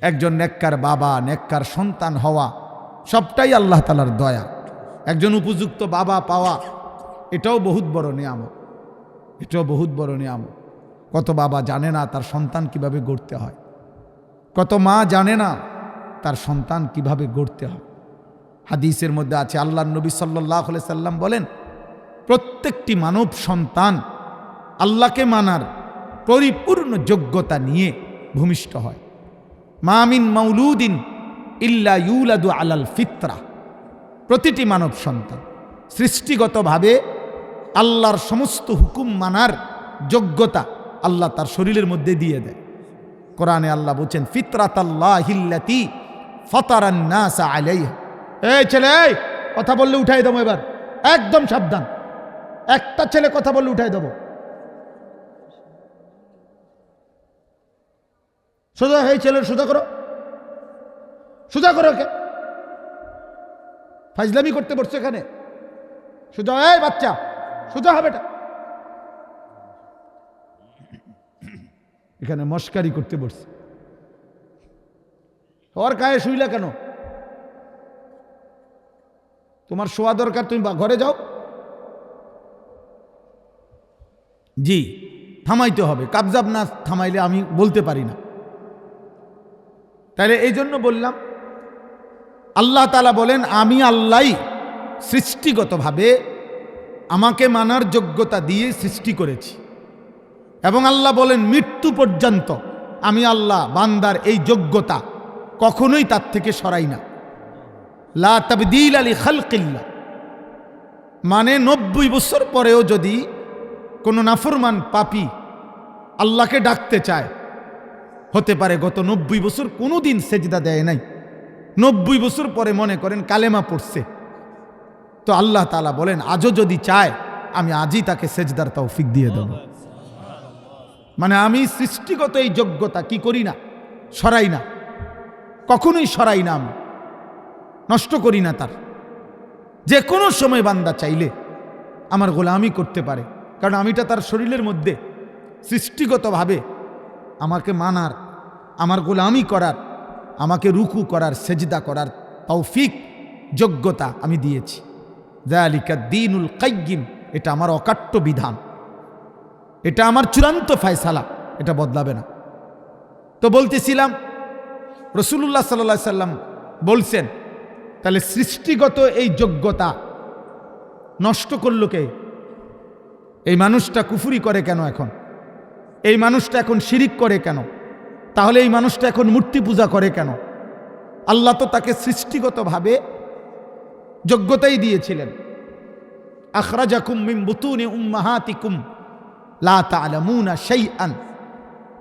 একজন নেককার বাবা, নেককার সন্তান হওয়া সবটাই আল্লাহ তাআলার দয়া। একজন উপযুক্ত বাবা পাওয়া এটাও বহুত বড় নিয়ামত, এটাও বহুত বড় নিয়ামত। কত বাবা জানে না তার সন্তান কিভাবে গড়তে হয়, কত মা জানে না তার সন্তান কিভাবে গড়তে হয়। হাদিসের মধ্যে আছে, আল্লাহর নবী সাল্লাল্লাহু আলাইহি সাল্লাম বলেন, প্রত্যেকটি মানব সন্তান আল্লাহকে মানার পরিপূর্ণ যোগ্যতা নিয়ে ভূমিষ্ঠ হয়। মা মিন মাউলুদিন ইল্লা ইউলাদু আলাল ফিতরা। প্রতিটি মানব সন্তান সৃষ্টিগতভাবে আল্লাহর সমস্ত হুকুম মানার যোগ্যতা আল্লাহ তার শরীরের মধ্যে দিয়ে দেয়। কোরআনে আল্লাহ বলছেন, ফিতরাতাল্লাহিল্লাতী ফাতারান নাস আলাইহা। এই ছেলে, কথা বললে উঠাই দেবো, এবার একদম সাবধান। একটা ছেলে কথা বললে উঠাই দেবো। সোজা, এই ছেলে সোজা করো, সোজা করো। কে ফাজলামি করতে বসছে এখানে? সোজা, এই বাচ্চা সোজা হবে। এখানে মস্কারি করতে বসছে। ওর গায়ে শুইলা কেন? তোমার শোয়া দরকার, তুমি ঘরে যাও। জি, থামাইতে হবে, কাবজাব না থামাইলে আমি বলতে পারি না। তাহলে এই জন্য বললাম, আল্লাহ তাআলা বলেন, আমি আল্লাহই সৃষ্টিগতভাবে আমাকে মানার যোগ্যতা দিয়ে সৃষ্টি করেছি। এবং আল্লাহ বলেন, মৃত্যু পর্যন্ত আমি আল্লাহ বান্দার এই যোগ্যতা কখনোই তার থেকে সরাই না। লা তাবদীল লি খালকিল্লাহ, মানে 90 বছর পরেও যদি কোনো নাফরমান পাপী আল্লাহকে ডাকতে চায়, হতে পারে গত 90 বছর কোনো দিন সেজদা দেয় নাই, 90 বছর পরে মনে করেন কালেমা পড়ছে, তো আল্লাহ তাআলা বলেন, আজও যদি চায় আমি আজই তাকে সেজদার তৌফিক দিয়ে দেব। মানে আমি সৃষ্টিগত এই যোগ্যতা কি করি না, সরাই না, কখনোই সরাই না, আমি নষ্ট করি না তার। যে কোনো সময় বান্দা চাইলে আমার গোলামি করতে পারে, কারণ আমিটা তার শরীরের মধ্যে সৃষ্টিগতভাবে আমাকে মানার, আমার গোলামি করার, আমাকে রুকু করার, সেজদা করার তৌফিক যোগ্যতা আমি দিয়েছি। যালিকা দ্বীনুল কাইয়্যিম, এটা আমার অকাট্য বিধান, এটা আমার চূড়ান্ত ফয়সালা, এটা বদলাবে না। তো বলতেছিলাম, রাসূলুল্লাহ সাল্লাল্লাহু আলাইহি সাল্লাম বলছেন, তাহলে সৃষ্টিগত এই যোগ্যতা নষ্ট করলো কে? এই মানুষটা কুফরি করে কেন এখন? এই মানুষটা এখন শিরিক করে কেন? তাহলে এই মানুষটা এখন মূর্তি পূজা করে কেন? আল্লাহ তো তাকে সৃষ্টিগতভাবে যোগ্যতাই দিয়েছিলেন। আখরাজাকুম মিন বুতুনি উম্মাহাতিকুম লা তা'লামুনা শাইআন।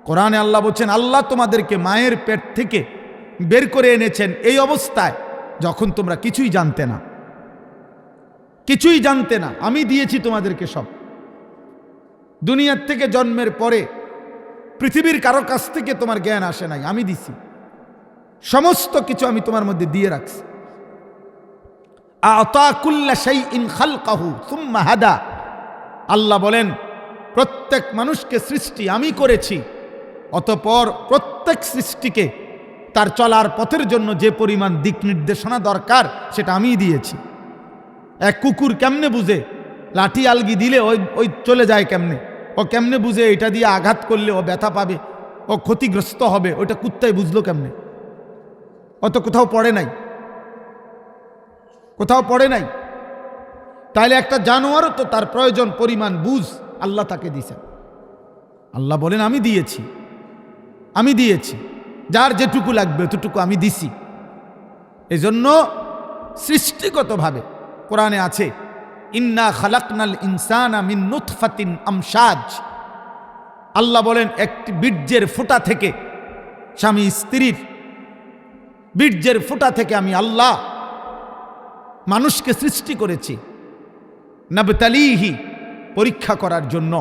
কোরআনে আল্লাহ বলছেন, আল্লাহ তোমাদেরকে মায়ের পেট থেকে বের করে এনেছেন এই অবস্থায় যখন তোমরা কিছুই জানতে না, কিছুই জানতে না। আমি দিয়েছি তোমাদেরকে সব। দুনিয়ার থেকে জন্মের পরে পৃথিবীর কারো কাছ থেকে তোমার জ্ঞান আসে নাই, আমি দিছি। সমস্ত কিছু আমি তোমার মধ্যে দিয়ে রাখছি। আ'তা কুল্লা শাইইন খালকাহু সুম্মা হাদা। আল্লাহ বলেন, প্রত্যেক মানুষকে সৃষ্টি আমি করেছি, অতঃপর প্রত্যেক সৃষ্টিকে তার চলার পথের জন্য যে পরিমাণ দিক নির্দেশনা দরকার সেটা আমিই দিয়েছি। এক কুকুর কেমনে বুঝে লাঠি আলগি দিলে ওই চলে যায় কেমনে? ও কেমনে বুঝে এটা দিয়ে আঘাত করলে ও ব্যথা পাবে, ও ক্ষতিগ্রস্ত হবে? ওইটা কুত্তায় বুঝলো কেমনে? ও তো কোথাও পড়ে নাই, কোথাও পড়ে নাই। তাহলে একটা জানোয়ারও তো তার প্রয়োজন পরিমাণ বুঝ আল্লাহ তাকে দিয়েছেন। আল্লাহ বলেন, আমি দিয়েছি, আমি দিয়েছি, যার যেটুকু লাগবে ততটুকু আমি দিছি। এজন্য সৃষ্টিগতভাবে কোরআনে আছে, ইন্না খালাকনাল ইনসানা মিন নুতফাতিন আমশাজ। আল্লাহ বলেন, একটি বীর্যের ফোঁটা থেকে, স্বামী স্ত্রীর বীর্যের ফোঁটা থেকে আমি আল্লাহ মানুষকে সৃষ্টি করেছি, নাবতালিহি, পরীক্ষা করার জন্য।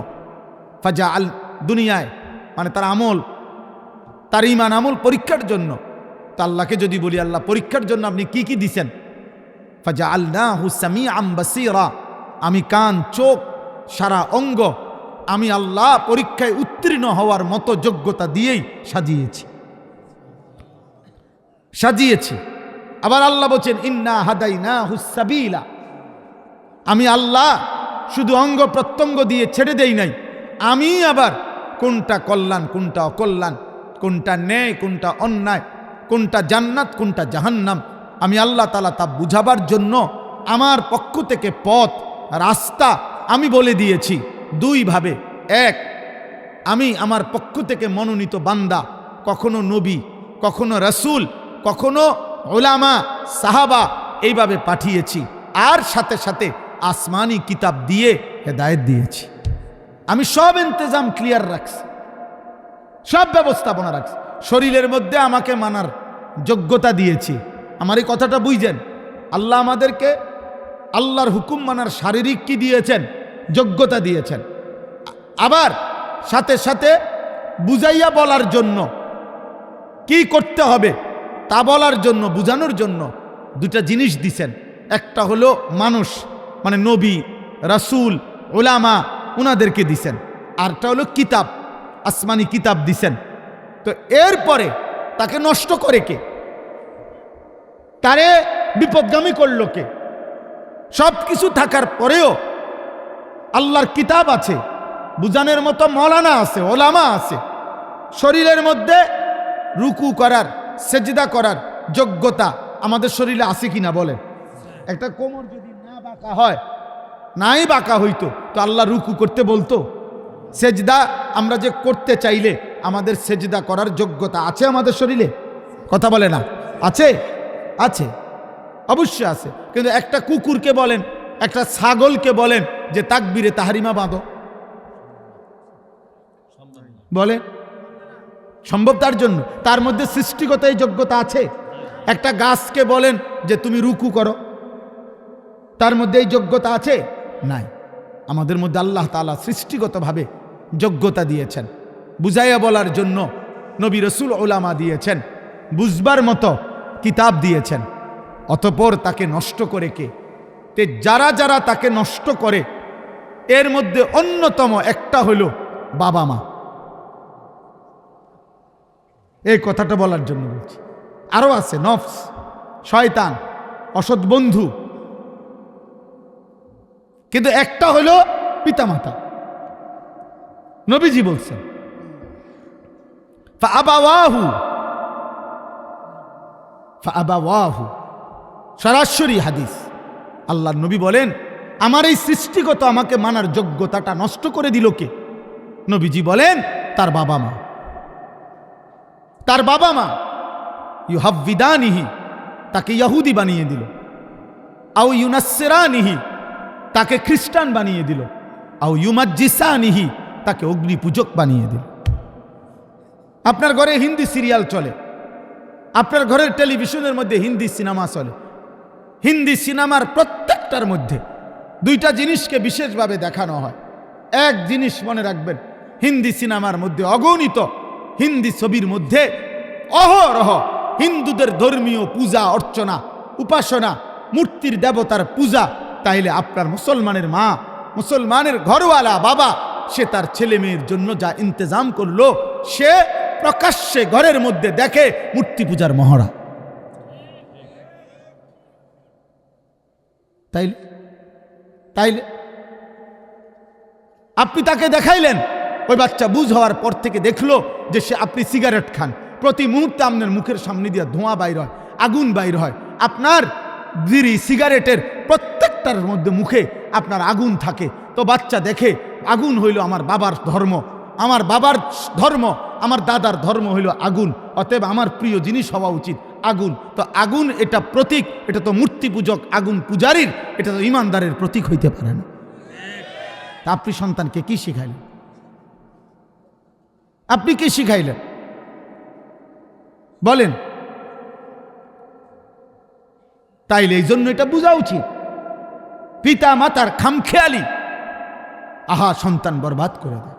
ফাজাআল, দুনিয়ায় মানে তার আমল, তার ঈমান আমল পরীক্ষার জন্য। তো আল্লাহকে যদি বলি, আল্লাহ পরীক্ষার জন্য আপনি কি কি দিছেন? ফাজাআলনাহু সামিআন বাসীরা, আমি কান, চোখ, সারা অঙ্গ আমি আল্লাহ পরীক্ষায় উত্তীর্ণ হওয়ার মতো যোগ্যতা দিয়েই সাজিয়েছি। সাজিয়েছি। আবার আল্লাহ বলছেন ইন্না হাদাইনাহুস সাবিলা, আমি আল্লাহ শুধু অঙ্গ প্রত্যঙ্গ দিয়ে ছেড়ে দেই নাই, আমি আবার কোনটা কল্যাণ কোনটা অকল্যাণ, কোনটা ন্যায় কোনটা অন্যায়, কোনটা জান্নাত কোনটা জাহান্নাম, আমি আল্লাহ তাআলা তা বুঝাবার জন্য আমার পক্ষ থেকে পথ রাস্তা আমি বলে দিয়েছি দুইভাবে। এক, আমি আমার পক্ষ থেকে মনোনীত বান্দা, কখনো নবী, কখনো রাসূল, কখনো উলামা সাহাবা, এইভাবে পাঠিয়েছি। আর সাথে সাথে আসমানি কিতাব দিয়ে হেদায়েত দিয়েছি। আমি সব ইন্তজাম ক্লিয়ার রাখছি, সব ব্যবস্থাপনা রাখছি। শরীরের মধ্যে আমাকে মানার যোগ্যতা দিয়েছি। আমার এই কথাটা বুঝছেন? আল্লাহ আমাদেরকে আল্লাহর হুকুম মানার শারীরিক কি দিয়েছেন? যোগ্যতা দিয়েছেন। আবার সাথে সাথে বুঝাইয়া বলার জন্য, কি করতে হবে তা বলার জন্য, বুঝানোর জন্য দুটা জিনিস দিছেন। একটা হলো মানুষ, মানে নবী রাসূল উলামা, উনাদেরকে দিছেন। আরটা হলো কিতাব, আসমানি কিতাব দিছেন। তো এরপরে তাকে নষ্ট করে কে? তারে বিপদগামী করলো কে? সব কিছু থাকার পরেও আল্লাহর কিতাব আছে, বুঝানোর মতো মৌলানা আছে, ওলামা আছে। শরীরের মধ্যে রুকু করার সেজদা করার যোগ্যতা আমাদের শরীরে আছে কিনা বলেন? একটা কোমর যদি না বাঁকা হয়, নাই বাঁকা হইতো তো আল্লাহ রুকু করতে বলতো? সেজদা আমরা যে করতে চাইলে আমাদের সেজদা করার যোগ্যতা আছে আমাদের শরীরে? কথা বলে না? আছে? আছে, অবশ্যই আছে। কিন্তু একটা কুকুরকে বলেন, একটা ছাগলকে বলেন যে তাকবীরে তাহরিমা বাঁধো, বলে সম্ভব? তার জন্য তার মধ্যে সৃষ্টিগত এই যোগ্যতা আছে। একটা গাছকে বলেন যে তুমি রুকু করো, তার মধ্যে এই যোগ্যতা আছে? নাই। আমাদের মধ্যে আল্লাহ তাআলা সৃষ্টিগতভাবে যোগ্যতা দিয়েছেন, বুঝাইয়া বলার জন্য নবী রাসূল উলামা দিয়েছেন, বুঝবার মতো কিতাব দিয়েছেন। অতঃপর তাকে নষ্ট করে কে? তে যারা যারা তাকে নষ্ট করে এর মধ্যে অন্যতম একটা হইল বাবা মা। এই কথাটা বলার জন্য বলছি। আরো আছে নফস, শয়তান, অসৎ বন্ধু, কিন্তু একটা হইল পিতামাতা। নবীজি বলছেন ফাআবাওয়াহু, সরাসরি হাদিস। আল্লাহ নবী বলেন আমার এই সৃষ্টিগত আমাকে মানার যোগ্যতাটা নষ্ট করে দিল কে? নবীজি বলেন তার বাবা মা। তার বাবা মা ইউহাব্বিদানিহি, তাকে ইহুদি বানিয়ে দিল। আও ইউনাসসিরানিহি, তাকে খ্রিস্টান বানিয়ে দিল। আও ইউমাজ্জিসানিহি, তাকে অগ্নি পূজক বানিয়ে দিল। আপনার ঘরে হিন্দি সিরিয়াল চলে, আপনার ঘরের টেলিভিশনের মধ্যে হিন্দি সিনেমা চলে। হিন্দি সিনেমার প্রত্যেকটার মধ্যে দুইটা জিনিসকে বিশেষভাবে দেখানো হয়। এক জিনিস মনে রাখবেন, হিন্দি সিনেমার মধ্যে অগণিত হিন্দি ছবির মধ্যে অহরহ হিন্দুদের ধর্মীয় পূজা অর্চনা, উপাসনা, মূর্তির দেবতার পূজা। তাইলে আপনার মুসলমানের মা, মুসলমানের ঘরওয়ালা বাবা, সে তার ছেলে মেয়ের জন্য যা ইন্তজাম করলো, সে প্রকাশ্যে ঘরের মধ্যে দেখে মূর্তি পূজার মহড়া। তাইলে তাইলে আপনি তাকে দেখাইলেন, ওই বাচ্চা বুঝ হওয়ার পর থেকে দেখলো যে সে আপনি সিগারেট খান, প্রতি মুহূর্তে আপনার মুখের সামনে দিয়ে ধোঁয়া বাইর হয়, আগুন বাইর হয়। আপনার বিড়ি সিগারেটের প্রত্যেকটার মধ্যে মুখে আপনার আগুন থাকে। তো বাচ্চা দেখে আগুন হইল আমার বাবার ধর্ম, আমার বাবার ধর্ম, আমার দাদার ধর্ম হইল আগুন, অতএব আমার প্রিয় জিনিস হওয়া উচিত আগুন। তো আগুন এটা প্রতীক, এটা তো মূর্তি পূজক, আগুন পূজারীর, এটা তো ইমানদারের প্রতীক হইতে পারে না। তা আপনি সন্তানকে কি শিখাইলেন? আপনি কি শিখাইলেন বলেন? তাইলে এই জন্য এটা বোঝা উচিত, পিতা মাতার খামখেয়ালি আহা সন্তান বরবাদ করে দেয়।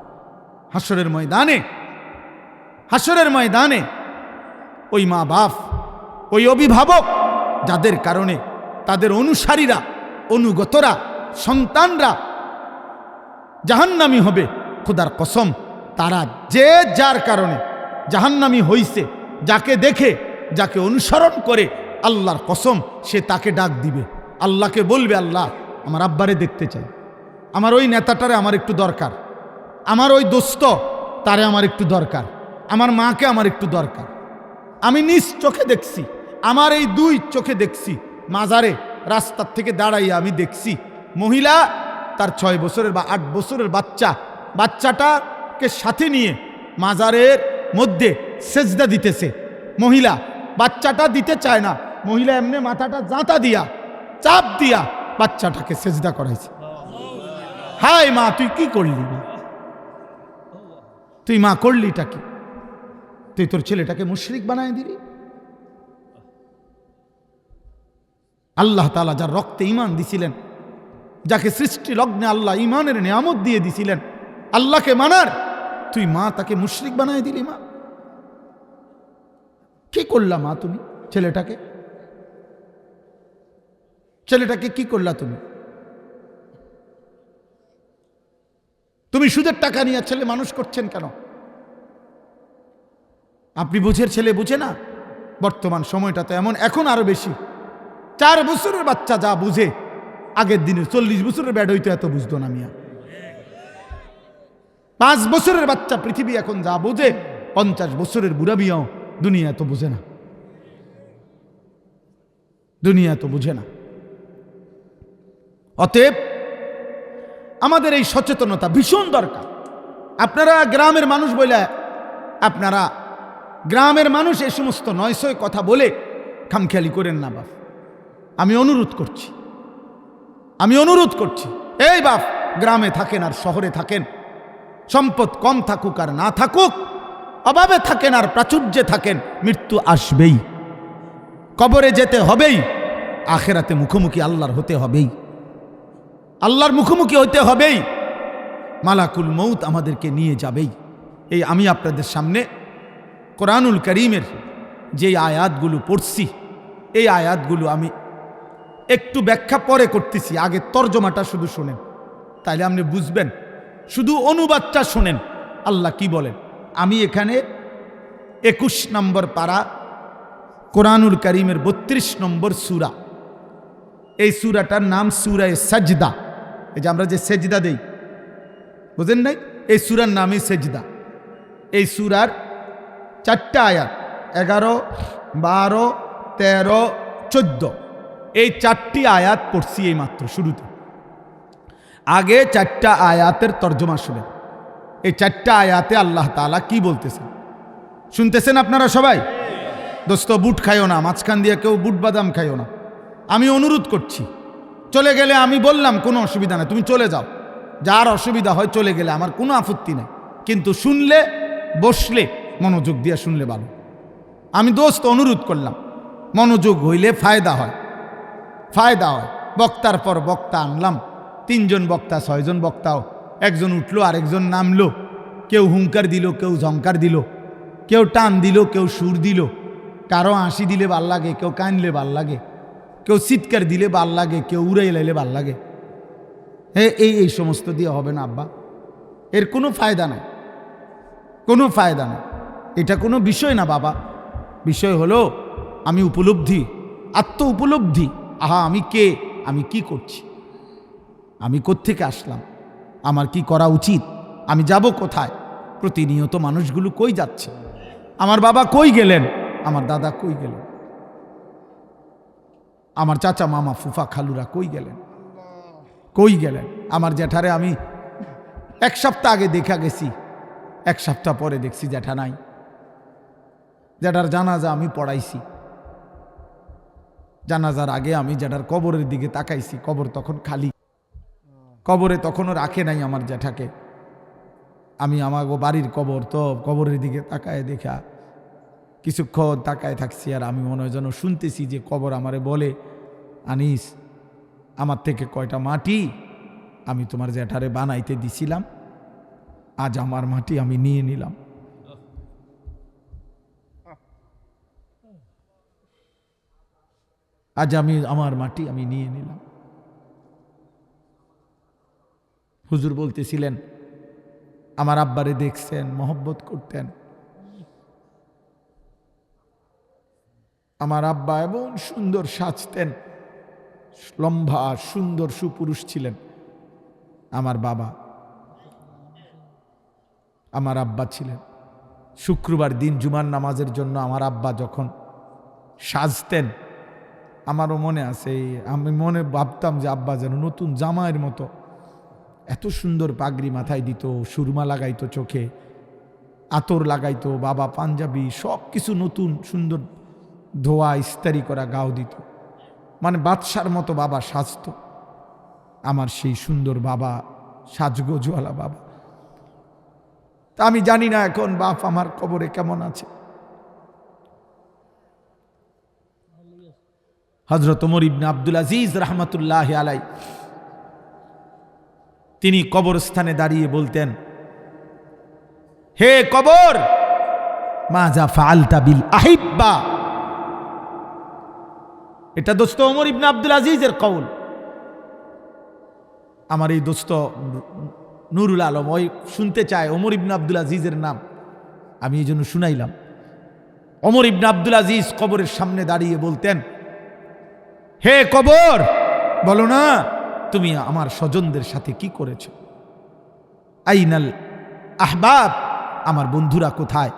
হাসরের ময়দানে, হাসরের ময়দানে ওই মা বাপ, ওই অভিভাবক যাদের কারণে তাদের অনুসারীরা, অনুগতরা, সন্তানরা জাহান্নামী হবে, খোদার কসম তারা যে যার কারণে জাহান্নামী হইছে, যাকে দেখে যাকে অনুসরণ করে আল্লাহর কসম সে তাকে ডাক দিবে, আল্লাহকে বলবে, আল্লাহ আমার আব্বারে দেখতে চাই, আমার ওই নেতাটারে আমার একটু দরকার, আমার ওই দোস্ত তারে আমার একটু দরকার, আমার মাকে আমার একটু দরকার। আমি নিজ চোখে দেখছি, আমার এই দুই চোখে দেখছি, মাজারে রাস্তার থেকে দাঁড়াইয়া আমি দেখছি মহিলা তার 6 বছরের বা 8 বছরের বাচ্চাটাকে সাথে নিয়ে মাজারের মধ্যে সেজদা দিতেছে। মহিলা বাচ্চাটা দিতে চায় না, মহিলা এমনি মাথাটা জাঁতা দিয়া চাপ দিয়া বাচ্চাটাকে সেজদা করাইছে। হায় মা, তুই কি করলি? তুই মা করলিটা কি? তুই তোর ছেলেটাকে মুশরিক বানায় দিলি। আল্লাহ তাআলা যার রক্তে ঈমান দিছিলেন, যাকে সৃষ্টি লগ্নে আল্লাহ ঈমানের নিয়ামত দিয়ে দিছিলেন, আল্লাহকে মানার, তুই মা তাকে মুশরিক বানায় দিলি। মা কি করলা? মা তুমি ছেলেটাকে কি করলা? তুমি সুদের টাকা নিয়ে ছেলে মানুষ করছেন কেন? আপনি বুঝের ছেলে বুঝে না? বর্তমান সময়টা তো এমন, এখন আরো বেশি। 4 বছরের বাচ্চা যা বুঝে, আগের দিনে 40 বছরের ব্যাড হইতো এত বুঝতো না মিয়া। 5 বছরের বাচ্চা পৃথিবী এখন যা বুঝে, 50 বছরের বুড়া মিয়াও দুনিয়া এত বুঝে না, দুনিয়া এত বুঝে না। অতএব আমাদের এই সচেতনতা ভীষণ দরকার। আপনারা গ্রামের মানুষ বলে, আপনারা গ্রামের মানুষ এই সমস্ত নয়সয় কথা বলে খামখেয়ালি করেন না বাপ। আমি অনুরোধ করছি, এই বাপ, গ্রামে থাকেন আর শহরে থাকেন, সম্পদ কম থাকুক আর না থাকুক, অভাবে থাকেন আর প্রাচুর্যে থাকেন, মৃত্যু আসবেই, কবরে যেতে হবেই, আখেরাতে মুখোমুখি আল্লাহর হতে হবেই, আল্লাহর মুখোমুখি হতে হবেই, মালাকুল মউত আমাদেরকে নিয়ে যাবেই। এই আমি আপনাদের সামনে কোরআনুল কারীমের যে আয়াতগুলো পড়ছি, এই আয়াতগুলো আমি একটু ব্যাখ্যা পরে করতেছি, আগে তর্জমাটা শুধু শোনেন, তাইলে আপনি বুঝবেন। শুধু অনুবাদটা শোনেন আল্লাহ কি বলেন। আমি এখানে 21 নম্বর পারা কোরআনুল কারীমের 32 নম্বর সূরা, এই সূরাটার নাম সূরায়ে সাজদা। এই যে আমরা যে সেজদা দেই, বুঝেন নাই? এই সূরার নামই সেজদা। এই সূরার 4টা আয়াত, 11, 12, 13, 14, এই 4টি আয়াত পড়ছি এই মাত্র শুরুতে। আগে 4টা আয়াতের তর্জমা শুনেন। এই 4টা আয়াতে আল্লাহ তাআলা কি বলতেছেন শুনতেছেন আপনারা সবাই? দোস্ত, বুট খাইও না, মাঝখান দিয়ে কেউ বুট বাদাম খাইও না। আমি অনুরোধ করছি, চলে গেলে আমি বললাম কোনো অসুবিধা নেই, তুমি চলে যাও, যার অসুবিধা হয় চলে গেলে আমার কোনো আপত্তি নেই, কিন্তু শুনলে, বসলে মনোযোগ দিয়ে শুনলে ভালো। আমি দোস্ত অনুরোধ করলাম, মনোযোগ হইলে ফায়দা হয়। বক্তার পর বক্তা আনলাম, 3 জন বক্তা, 6 জন বক্তাও, একজন উঠলো আরেকজন নামলো, কেউ হুঙ্কার দিল, কেউ ঝঙ্কার দিল, কেউ টান দিল, কেউ সুর দিল, কারো হাসি দিলে ভাল লাগে, কেউ কানলে ভাল লাগে, কেউ চিৎকার দিলে ভাল লাগে, কেউ উড়াই লাইলে ভাল লাগে। এই সমস্ত দিয়ে হবে না আব্বা, এর কোনো ফায়দা নাই, এটা কোনো বিষয় না বাবা। বিষয় হলো আমি উপলব্ধি, আত্ম উপলব্ধি। আহা, আমি কে, আমি কি করছি, আমি কোত্থেকে আসলাম, আমার কি করা উচিত, আমি যাব কোথায়, প্রতিনিয়ত মানুষগুলো কই যাচ্ছে, আমার বাবা কই গেলেন, আমার দাদা কই গেলেন, আমার চাচা মামা ফুফা খালুরা কই গেলেন, আমার জ্যাঠারে আমি 1 সপ্তাহ আগে দেখা গেছি, 1 সপ্তাহ পরে দেখছি জ্যাঠা নাই। জ্যাঠার জানাজা আমি পড়াইছি, জানাজার আগে আমি জ্যাঠার কবরের দিকে তাকাইছি, কবর তখন খালি, কবরে তখনও রাখে নাই আমার জ্যাঠাকে। আমি আমার বাড়ির কবর তো কবরের দিকে তাকায় দেখা কিছুক্ষণ তাকায় থাকছি, আর আমি মনে হয় যেন শুনতেছি যে কবর আমারে বলে, আনিস, আমার থেকে কয়টা মাটি আমি তোমার জ্যাঠারে বানাইতে দিছিলাম, আজ আমার মাটি আমি নিয়ে নিলাম। আমার মাটি আমি নিয়ে নিলাম। হুজুর বলতেছিলেন, আমার আব্বারে দেখছেন, মহব্বত করতেন, আমার আব্বা এমন সুন্দর সাজতেন, লম্বা সুন্দর সুপুরুষ ছিলেন। আমার বাবা, আমার আব্বা ছিলেন। শুক্রবার দিন জুমার নামাজের জন্য আমার আব্বা যখন সাজতেন, আমারও মনে আছে, আমি মনে ভাবতাম যে আব্বা যেন নতুন জামাইয়ের মতো এত সুন্দর পাগড়ি মাথায় দিত, সুরমা লাগাইতো চোখে, আতর লাগাইতো, বাবা পাঞ্জাবি সব কিছু নতুন সুন্দর ধোয়া ইস্তারি করা গাও দিত, মানে বাদশার মতো বাবা সাজত। আমার সেই সুন্দর বাবা, সাজগোজওয়ালা বাবা। তা আমি জানি না এখন বাপ আমার কবরে কেমন আছে। হযরত ওমর ইবনে আব্দুল আজিজ রাহমাতুল্লাহি আলাইহি তিনি কবরস্থানে দাঁড়িয়ে বলতেন, হে কবর, মাজা ফাআলতা বিল আহিব্বা। এটা দোস্ত ওমর ইবনে আব্দুল আজিজের কওল। আমার এই দোস্ত নুরুল আলম ওই শুনতে চায় ওমর ইবনে আব্দুল আজিজের নাম, আমি এই জন্য শুনাইলাম। ওমর ইবনে আব্দুল আজিজ কবরের সামনে দাঁড়িয়ে বলতেন, হে কবর, বলো না তুমি আমার স্বজনদের সাথে কি করেছো? আইনাল আহবাব, আমার বন্ধুরা কোথায়,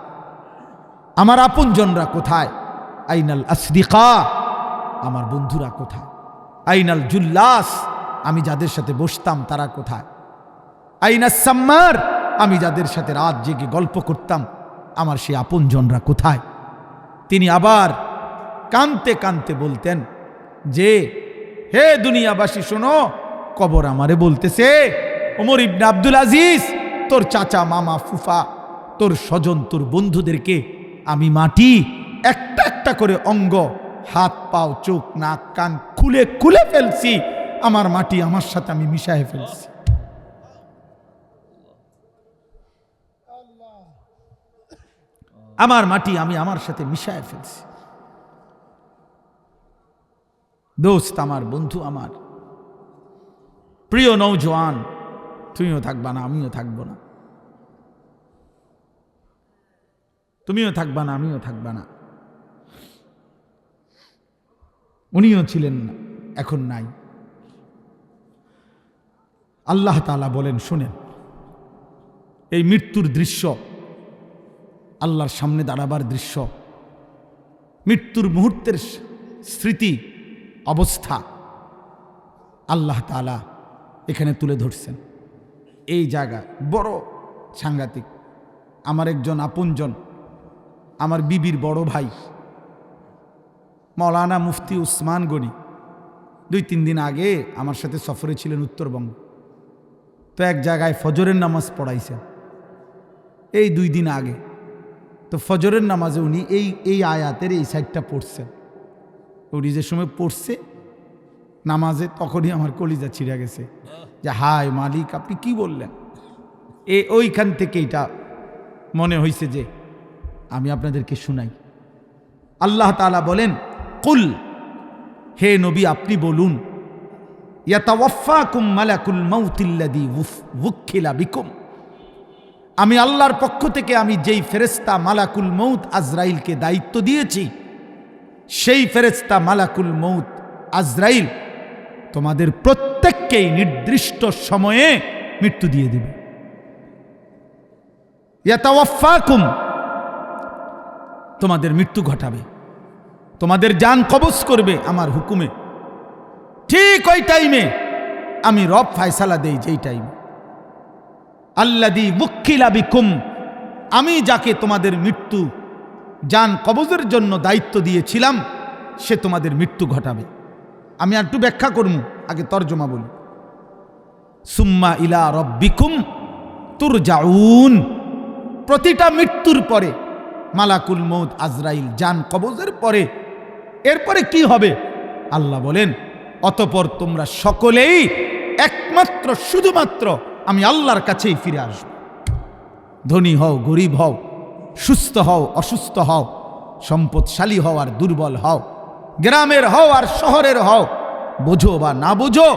আমার আপনজনরা কোথায়? আইনাল আসদিকা, আমার বন্ধুরা কোথায়? আইনাল জুল্লাস, আমি যাদের সাথে বসতাম তারা কোথায়? আইনাস সাম্মার, আমি যাদের সাথে রাত জেগে গল্প করতাম আমার সেই আপনজনরা কোথায়? তিনি আবার কানতে কানতে বলতেন যে, হে দুনিয়াবাসী শোনো, কবর আমারে বলতেছে, ওমর ইবনে আব্দুল আজিজ, তোর চাচা, মামা, ফুফা, তোর স্বজন, তোর বন্ধুদেরকে আমি মাটি একটা একটা করে অঙ্গ, হাত পাও, চোখ, নাক, কান খুলে খুলে ফেলছি। আমার মাটি আমার সাথে আমি মিশায়ে ফেলছি। আমার মাটি আমি আমার সাথে মিশায়ে ফেলছি। দোস্ত আমার, বন্ধু আমার, প্রিয় নওজোয়ান, তুমিও থাকবা না, আমিও থাকবো না। তুমিও থাকবা না, আমিও থাকবা না। উনিও ছিলেন না, এখন নাই। আল্লাহ তাআলা বলেন, শুনেন, এই মৃত্যুর দৃশ্য, আল্লাহর সামনে দাঁড়াবার দৃশ্য, মৃত্যুর মুহূর্তের স্মৃতি অবস্থা আল্লাহ তাআলা এখানে তুলে ধরছেন। এই জায়গা বড় সাংঘাতিক। আমার একজন আপনজন, আমার বিবির বড় ভাই মাওলানা মুফতি উসমান গনি 2-3 দিন আগে আমার সাথে সফরে ছিলেন উত্তরবঙ্গ। তো এক জায়গায় ফজরের নামাজ পড়াইছেন এই 2 দিন আগে। তো ফজরের নামাজে উনি এই আয়াতের এই সাইডটা পড়ছেন। উনি যে সময় পড়ছে নামাজে, তখনই আমার কলিজা ছিঁড়ে গেছে যে হায় মালিক, আপনি কি বললেন? ওইখান থেকে এটা মনে হয়েছে যে আমি আপনাদেরকে শুনাই। আল্লাহ তাআলা বলেন, কুল, হে নবী আপনি বলুন, ইয়াতাওয়াফাকুম মালাকুল মাউতিল্লাযী ওয়ুক্কিলা বিকুম, আমি আল্লাহর পক্ষ থেকে আমি যেই ফেরেশতা মালাকুল মউত আজরাইলকে দায়িত্ব দিয়েছি, সেই ফেরেশতা মালাকুল মউত আজরাইল তোমাদের প্রত্যেককেই নির্দিষ্ট সময়ে মৃত্যু দিয়ে দিবে। ইয়াতাওয়াফাকুম, তোমাদের মৃত্যু ঘটাবে, তোমাদের জান কবজ করবে আমার হুকুমে। ঠিক ওই টাইমে আমি রব ফয়সালা দেই, যেই টাইমে আল্লাযী ওয়ুক্কিলা বিকুম, আমি যাকে তোমাদের মৃত্যু জান কবজের জন্য দায়িত্ব দিয়েছিলাম সে তোমাদের মৃত্যু ঘটাবে। আমি একটু ব্যাখ্যা করব, আগে তরজমা বলি। সুম্মা ইলা রব্বিকুম তুরজাউন, প্রতিটা মৃত্যুর পরে মালাকুল মউত আজরাইল জান কবজের পরে এরপরে কি হবে? আল্লাহ বলেন, অতঃপর তোমরা সকলেই একমাত্র শুধুমাত্র আমি আল্লাহর কাছেই ফিরে আসবে। ধনী হও, গরিব হও, সুস্থ হও, অসুস্থ হও, সম্পদশালী হও আর দুর্বল হও, গ্রামের হও আর শহরের হও, বোঝো বা না বোঝো,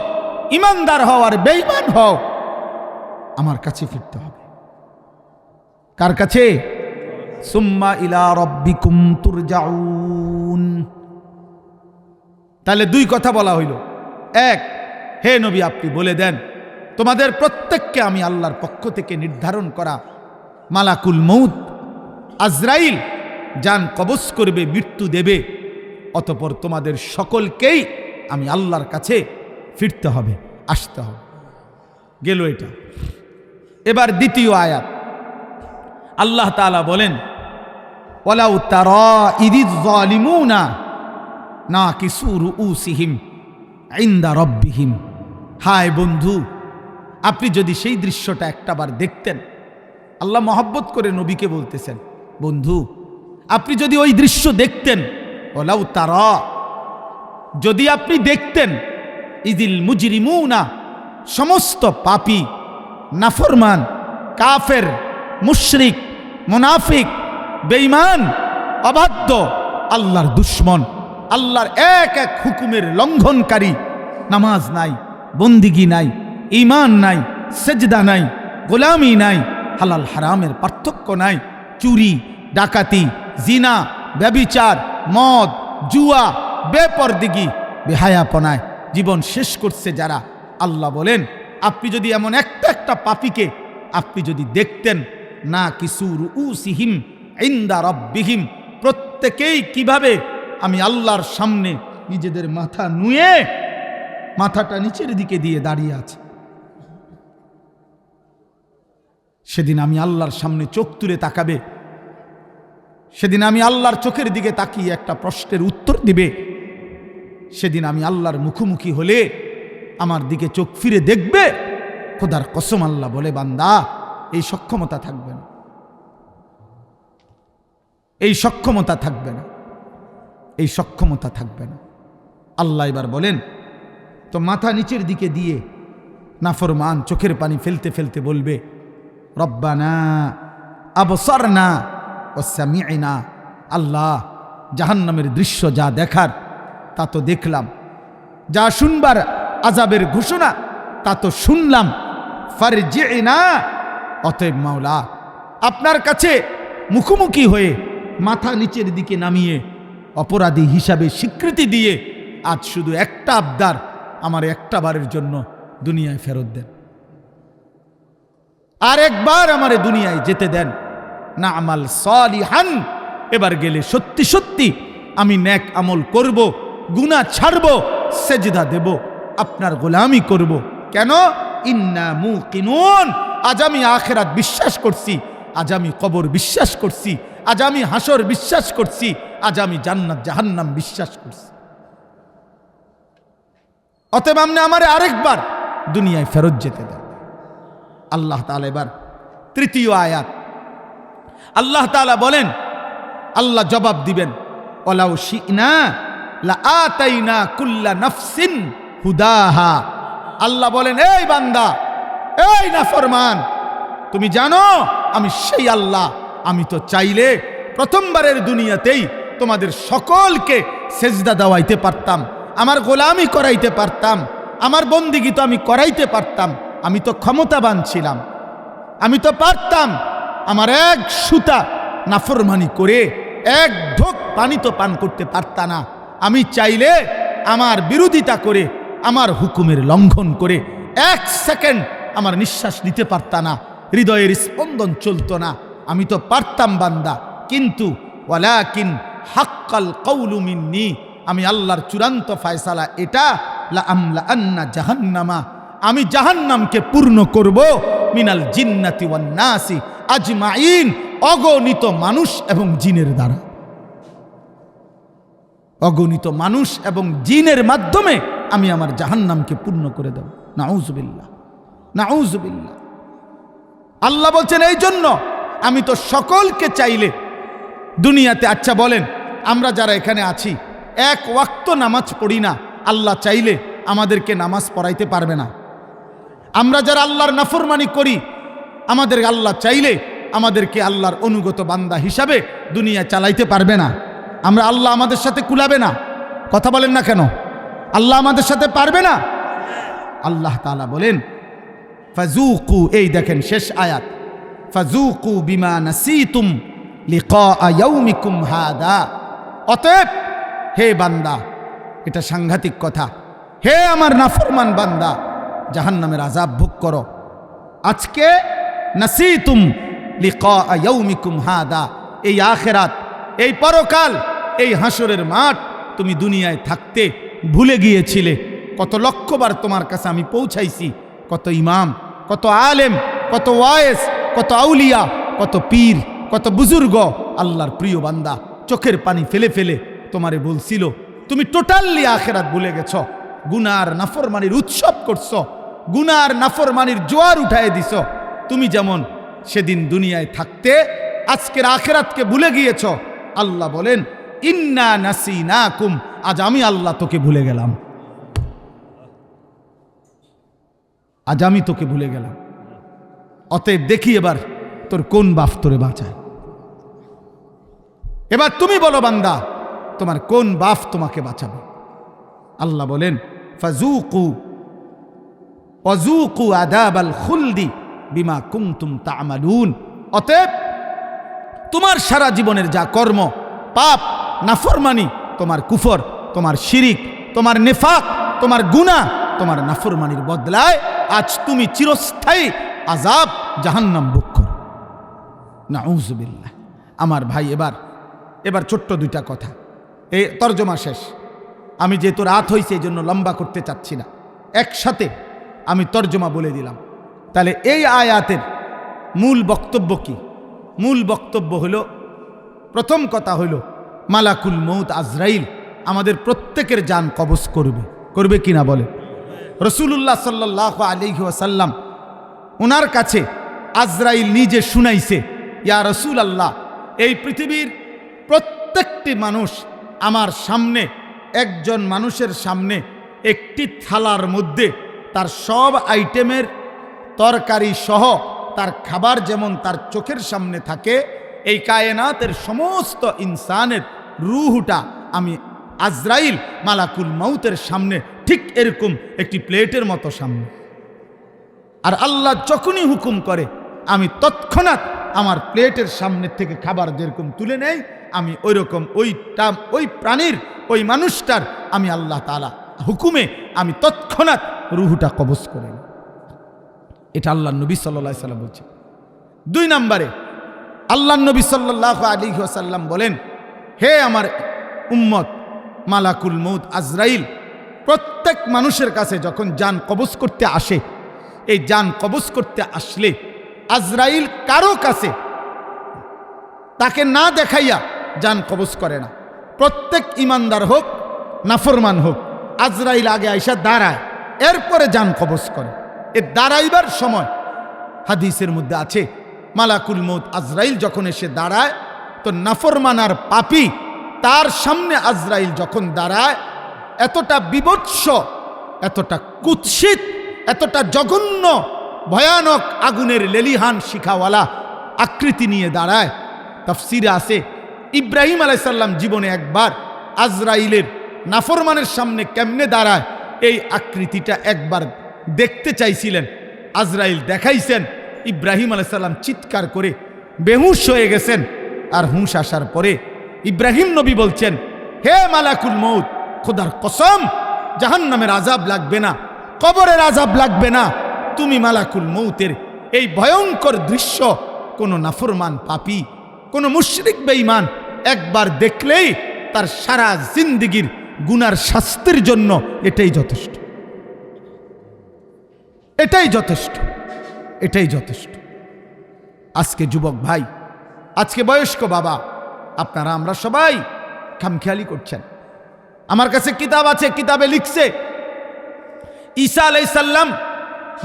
ইমানদার হও আর বেঈমান হও, আমার কাছে ফিরতে হবে। কার কাছে? সুম্মা ইলা রাব্বিকুম তুরজাউন। তাহলে দুই কথা বলা হইল। এক, হে নবী আপনি বলে দেন তোমাদের প্রত্যেককে আমি আল্লাহর পক্ষ থেকে নির্ধারণ করা মালাকুল মউত আজরাইল জান কবজ করবে, মৃত্যু দেবে, অতঃপর তোমাদের সকলকেই আমি আল্লাহর কাছে ফিরতে হবে, আসতে হবে। গেল এটা। এবার দ্বিতীয় আয়াত আল্লাহ তাআলা বলেন ওয়ালাউ তারা ইদিজ যালিমুনা নাকিসু রুউসিহিম ইনদা রাব্বিহিম। হায় বন্ধু, আপনি যদি সেই দৃশ্যটা একটাবার দেখতেন। আল্লাহ মহব্বত করে নবীকে বলতেছেন, বন্ধু আপনি যদি ওই দৃশ্য দেখতেন, ওয়ালাউ তারা, যদি আপনি দেখতেন, ইদিল মুজরিমুনা, সমস্ত পাপী, নাফরমান, কাফের, মুশরিক, মুনাফিক, বেঈমান, অবাধ্য, আল্লাহর দুশ্মন, আল্লাহর এক এক হুকুমের লঙ্ঘনকারী, নামাজ নাই, বন্দিগি নাই, ঈমান নাই, সেজদা নাই, গোলামি নাই, হালাল হারামের পার্থক্য নাই, চুরি, ডাকাতি, জিনা, ব্যভিচার, মদ, জুয়া, বেপরদিগি, বেহায়াপনায় জীবন শেষ করছে যারা, আল্লাহ বলেন আপনি যদি এমন একটা একটা পাপীকে আপনি যদি দেখতেন, না কিসু রুউসিহিম ইনদা রাব্বিহিম, প্রত্যেকেই কিভাবে আমি আল্লাহর সামনে নিজেদের মাথা নুয়ে মাথাটা নিচের দিকে দিয়ে দাঁড়িয়ে আছে। সেদিন আমি আল্লাহর সামনে চোখ তুলে তাকাবে, সেদিন আমি আল্লাহর চোখের দিকে তাকিয়ে একটা প্রশ্নের উত্তর দিবে, সেদিন আমি আল্লাহর মুখোমুখি হলে আমার দিকে চোখ ফিরে দেখবে। খোদার কসম আল্লাহ বলে, বান্দা এই সক্ষমতা থাকবে না, এই সক্ষমতা থাকবে না, এই সক্ষমতা থাকবে না। আল্লাহ এবার বলেন, তো মাথা নিচের দিকে দিয়ে নাফরমান চোখের পানি ফেলতে ফেলতে বলবে, রব্বানা আবসারনা ওয়া সামি'না, আল্লাহ জাহান্নামের দৃশ্য যা দেখার তা তো দেখলাম, যা শুনবার আযাবের ঘোষণা তা তো শুনলাম, ফারজি'না, অতএব মাওলা আপনার কাছে মুখোমুখি হয়ে মাথা নিচের দিকে নামিয়ে অপরাধী হিসাবে স্বীকৃতি দিয়ে আজ শুধু একটা আবদার, আমার একটা বারের জন্য দুনিয়ায় ফেরত দেন, আর একবার আমারে দুনিয়ায় যেতে দেন, না আমাল সালিহান, এবার গেলে সত্যি সত্যি আমি নেক আমল করব, গুনাহ ছাড়ব, সেজদা দেব, আপনার গোলামি করব। কেন? ইন্না মুকিনুন, আজ আমি আখিরাত বিশ্বাস করছি, আজ আমি কবর বিশ্বাস করছি, আজ আমি হাসর বিশ্বাস করছি, আজ আমি জান্নাত জাহান্নাম বিশ্বাস করছি। অতএব আপনি আমারে আরেকবার দুনিয়ায় ফেরত যেতে দেন। আল্লাহ তাআলা এবার তৃতীয় আয়াত আল্লাহ তাআলা বলেন, আল্লাহ জবাব দিবেন, ওয়ালাউ শি'না লাআতাইনা কুল্লা নাফসিন হুদাহা। আল্লাহ বলেন, এই বান্দা, এই নাফরমান, তুমি জানো আমি সেই আল্লাহ, আমি তো চাইলে প্রথমবারের দুনিয়াতেই তোমাদের সকলকে সেজদা দেওয়াইতে পারতাম, আমার গোলামি করাইতে পারতাম, আমার বন্দিগি তো আমি করাইতে পারতাম, আমি তো ক্ষমতাবান ছিলাম, আমি তো পারতাম। আমার এক সুতা নাফরমানি করে এক ঢোক পানি তো পান করতে পারতা না। আমি চাইলে আমার বিরোধিতা করে, আমার হুকুমের লঙ্ঘন করে এক সেকেন্ড আমার নিঃশ্বাস নিতে পারতা না, হৃদয়ের স্পন্দন চলতো না, আমি তো পারতাম বান্দা। কিন্তু ওয়ালাকিন হাক্কাল কওলু মিন্নি, আমি আল্লাহর চূড়ান্ত ফয়সালা এটা, লা আমলা আন্না জাহান্নামা, আমি জাহান্নামকে পূর্ণ করব, মিনাল জিন্নাতি ওয়ান নাসি আজমাইন, অগণিত মানুষ এবং জিনের দ্বারা, অগণিত মানুষ এবং জিনের মাধ্যমে আমি আমার জাহান্নামকে পূর্ণ করে দেব। নাউযুবিল্লাহ, নাউযুবিল্লাহ। আল্লাহ বলছেন, এই জন্য আমি তো সকলকে চাইলে দুনিয়াতে, আচ্ছা বলেন আমরা যারা এখানে আছি এক ওয়াক্ত নামাজ পড়ি না, আল্লাহ চাইলে আমাদেরকে নামাজ পড়াইতে পারবে না? আমরা যারা আল্লাহর নাফরমানি করি, আমাদের আল্লাহ চাইলে আমাদেরকে আল্লাহর অনুগত বান্দা হিসাবে দুনিয়া চালাইতে পারবে না? আমরা আল্লাহ আমাদের সাথে কুলাবে না? কথা বলেন না কেন? আল্লাহ আমাদের সাথে পারবে না? আল্লাহ তাআলা বলেন, ফাজুকু, এই দেখেন শেষ আয়াত, ফাজুকু বিমা নাসিতুম লিকা ইয়াউমিকুম হাদা। অতএব হে বান্দা, এটা সাংঘাতিক কথা। হে আমার নাফরমান বান্দা, জাহান্নামের আযাব ভোগ করো। আজকে নাসিতুম লিকা ইয়াউমিকুম হাদা, এই আখিরাত, এই পরকাল, এই হাসরের মাঠ তুমি দুনিয়ায় থাকতে ভুলে গিয়েছিলে। কত লক্ষবার তোমার কাছে আমি পৌঁছাইছি, কত ইমাম, কত আলেম, কত ওয়ায়েস, কত আউলিয়া, কত পীর, কত বুজুর্গ, আল্লাহর প্রিয় বান্দা চোখের পানি ফেলে ফেলে তোমারে বলছিল তুমি টোটালি আখিরাত ভুলে গেছ। গুনার নাফরমানির উৎসব করছো, গুনার নাফরমানির জোয়ার উঠায় দিছ। তুমি যেমন সেদিন দুনিয়ায় থাকতে আজকের আখিরাতকে ভুলে গিয়েছ। আল্লাহ বলেন ইন্না নাসিনাকুম, আজ আমি আল্লাহ তোকে ভুলে গেলাম, আজ আমি তোকে ভুলে গেলাম। অতএব দেখি এবার তোর কোন বাপ তোরে বাঁচায়। এবার তুমি বলো বান্দা, তোমার কোন বাপ তোমাকে বাঁচাবে? আল্লাহ বলেন ফাযুকু ওয়াযুকু আযাবাল খুলদি বিমা কুনতুম তা'মালুন। অতএব তোমার সারা জীবনের যা কর্ম, পাপ, নাফরমানি, তোমার কুফর, তোমার শিরিক, তোমার নেফাক, তোমার গুনাহ, তোমার নাফরমানির বদলায় আজ তুমি চিরস্থায়ী আযাব জাহান্নাম ভোগ করো। নাউযুবিল্লাহ। আমার ভাই, এবার ছোট্ট দুইটা কথা, এই তর্জমা শেষ। আমি যেহেতু রাত হয়েছে এই জন্য লম্বা করতে চাচ্ছি না, একসাথে আমি তর্জমা বলে দিলাম। তাহলে এই আয়াতের মূল বক্তব্য কি? মূল বক্তব্য হলো, প্রথম কথা হলো মালাকুল মউত আজরাইল আমাদের প্রত্যেকের জান কবজ করবে কিনা বলে? রাসূলুল্লাহ সাল্লাল্লাহু আলাইহি ওয়াসাল্লাম ওনার কাছে আজরাইল নিজে শুনাইছে, ইয়া রাসূলুল্লাহ, এই পৃথিবীর প্রত্যেকটি মানুষ আমার সামনে, একজন মানুষের সামনে একটি থালার মধ্যে তার সব আইটেমের তরকারি সহ তার খাবার যেমন তার চোখের সামনে থাকে, এই কায়নাতের সমস্ত ইনসানের রূহটা আমি আজরাইল মালাকুল মউতের সামনে ঠিক এরকম একটি প্লেটের মতো সামনে। আর আল্লাহ যখনই হুকুম করে আমি তৎক্ষণাৎ আমার প্লেটের সামনে থেকে খাবার যেরকম তুলে নেই, আমি ওই রকম ওই প্রাণীর, ওই মানুষটার আমি আল্লাহ তাআলা হুকুমে আমি তৎক্ষণাৎ রূহটা কবজ করে নিই। এটা আল্লাহ নবী সাল্লাল্লাহু আলাইহি ওয়াসাল্লাম বলছে। 2 নম্বরে আল্লাহ নবী সাল্লাল্লাহু আলাইহি ওয়াসাল্লাম বলেন, হে আমার উম্মত, মালাকুল মউত আজরাইল প্রত্যেক মানুষের কাছে যখন জান কবজ করতে আসে, এই জান কবজ করতে আসলে আজরাইল কারো কাছে তাকে না দেখাইয়া জান কবজ করে না। প্রত্যেক ইমানদার হোক নাফরমান হোক, আজরাইল আগে আইসা দাঁড়ায়, এরপরে জান কবজ করে। এ দাঁড়াইবার সময় হাদিসের মধ্যে আছে, মালাকুল মউত আজরাইল যখন এসে দাঁড়ায় তো নাফরমান আর পাপী তার সামনে আজরাইল যখন দাঁড়ায়, এতটা বিভৎস, এতটা কুৎসিত, এতটা জঘন্য ভয়ানক আগুনের লেলিহান শিখাওয়ালা আকৃতি নিয়ে দাঁড়ায়। তাফসিরে আছে ইব্রাহিম আলাইহিস সালাম জীবনে একবার আজরাইলের নাফরমানের সামনে কেমনে দাঁড়ায় এই আকৃতিটা একবার দেখতে চাইছিলেন। আজরাইল দেখাইছেন, ইব্রাহিম আলাইহিস সালাম চিৎকার করে বেহুশ হয়ে গেছেন। আর হুঁশ আসার পরে ইব্রাহিম নবী বলছেন, হে মালাকুল মউত, খোদার কসম, জাহান্নামের আযাব লাগবে না, কবরের আযাব লাগবে না। তুমি মালাকুল মউতের এই ভয়ঙ্কর দৃশ্য কোনো নাফরমান পাপী, কোনো মুশরিক বেঈমান একবার দেখলেই তার সারা জিন্দেগীর গুনার শাস্তির জন্য এটাই যথেষ্ট, এটাই যথেষ্ট, এটাই যথেষ্ট। আজকে যুবক ভাই, আজকে বয়স্ক বাবা, আপনারা আমরা সবাই খামখেয়ালি করছেন। আমার কাছে কিতাব আছে, কিতাবে লিখছে ঈসা আলাইহিস সালাম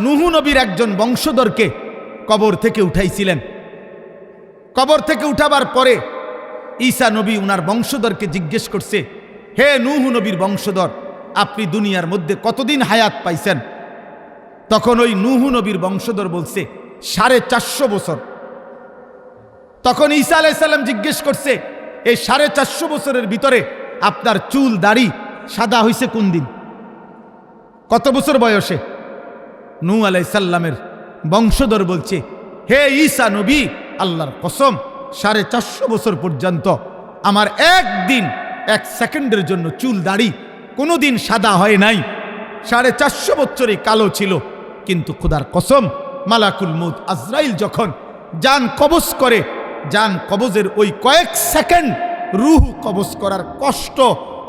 নূহ নবীর একজন বংশধরকে কবর থেকে উঠাইছিলেন। কবর থেকে উঠাবার পরে ঈসা নবী উনার বংশধরকে জিজ্ঞেস করছে, হে নূহ নবীর বংশধর, আপনি দুনিয়ার মধ্যে কতদিন হায়াত পাইছেন? তখন ওই নূহ নবীর বংশধর বলছে 450 বছর। তখন ঈসা আলাইহিস সালাম জিজ্ঞেস করছে, এই 450 বছরের ভিতরে আপনার চুল দাড়ি সাদা হইছে কোন দিন, কত বছর বয়সে? নূহ আলাইহিস সালামের বংশধর বলছে, হে ঈসা নবী, আল্লাহর কসম 450 বছর পর্যন্ত আমার একদিন 1 সেকেন্ডের জন্য চুল দাড়ি কোনোদিন সাদা হয় নাই, 450 বছরই কালো ছিল। কিন্তু খোদার কসম, মালাকুল মউত আজরাইল যখন জান কবজ করে, জান কবজের ওই কয়েক সেকেন্ড রূহ কবজ করার কষ্ট